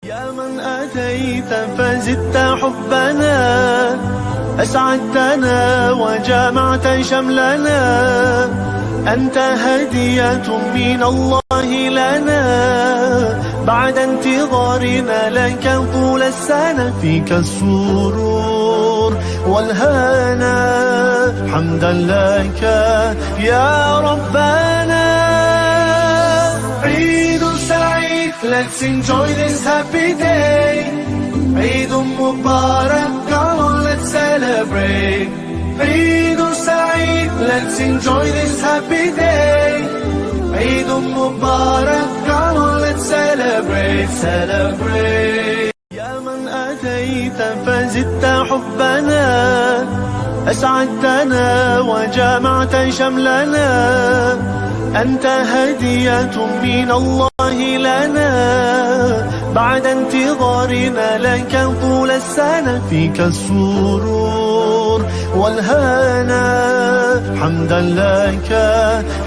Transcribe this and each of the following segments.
يا من أتيت فزدت حبنا، أسعدتنا وجمعت شملنا، أنت هدية من الله لنا، بعد انتظارنا لك طول السنة، فيك السرور والهنا، حمدا لك يا ربنا. عيد سعيد، let's enjoy this happy day. عيد مبارك, come on let's celebrate. عيد سعيد, let's enjoy this happy day. عيد مبارك, come on let's celebrate, celebrate. يا من أتيت فزدت حبنا، أسعدتنا وجمعت شملنا، أنت هدية من الله لنا، بعد انتظارنا لك طول السنة، فيك السرور والهنا، حمدا لك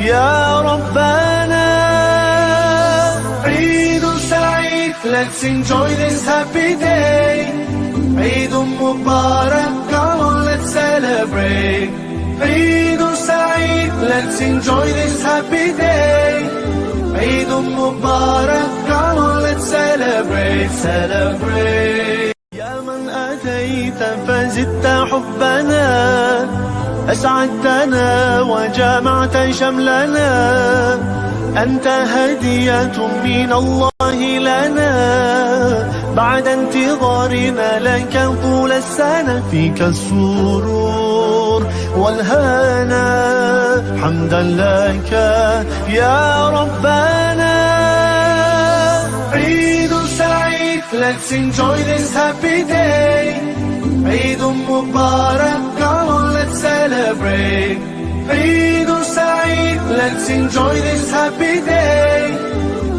يا ربنا. عيد سعيد, let's enjoy this happy day. عيد مبارك, come on let's celebrate. عيد سعيد, let's enjoy this happy day. عيد مبارك, come on let's celebrate, celebrate. يا من أتيت فزدت حبنا، أسعدتنا وجمعت شملنا، أنت هدية من الله لنا، بعد انتظارنا لك طول السنة، فيك السرور والهنا، حمدا لك يا ربنا. عيد سعيد, let's enjoy this happy day. عيد مبارك, come on let's celebrate. عيد سعيد, let's enjoy this happy day.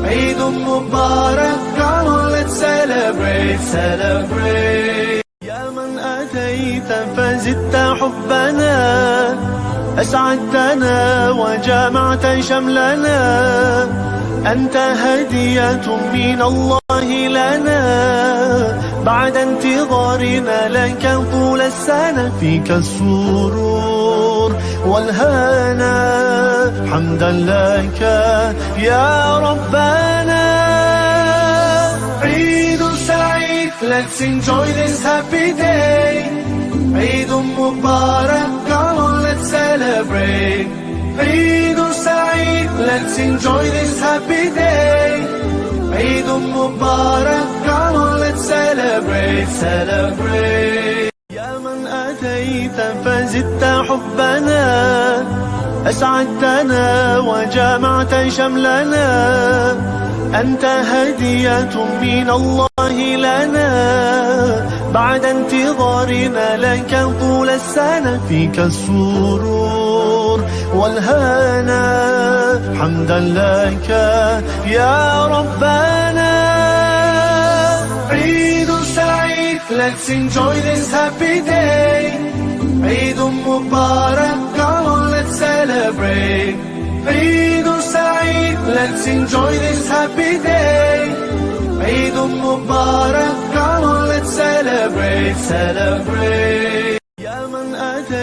عيد مبارك, come on let's celebrate, celebrate. يا من أتيت فزدت حبنا، أسعدتنا وجمعت شملنا، أنت هدية من الله لنا، بعد انتظارنا لك طول السنة، فيك السرور والهنا، حمدا لك يا ربنا. عيد سعيد, let's enjoy this happy day. عيد مبارك, come on let's celebrate. عيد سعيد, let's enjoy this happy day. عيد مبارك, come on let's celebrate, celebrate. يا من أتيت فزدت حبنا، أسعدتنا وجمعت شملنا، أنت هدية من الله لنا، بعد انتظارنا لك طول السنة، فيك السرور والهنا، حمدا لك يا ربنا. عيد سعيد, let's enjoy this happy day. عيد مبارك, come on let's celebrate. عيد سعيد, let's enjoy this happy day. عيد مبارك, come on let's celebrate, celebrate. يا من أتيت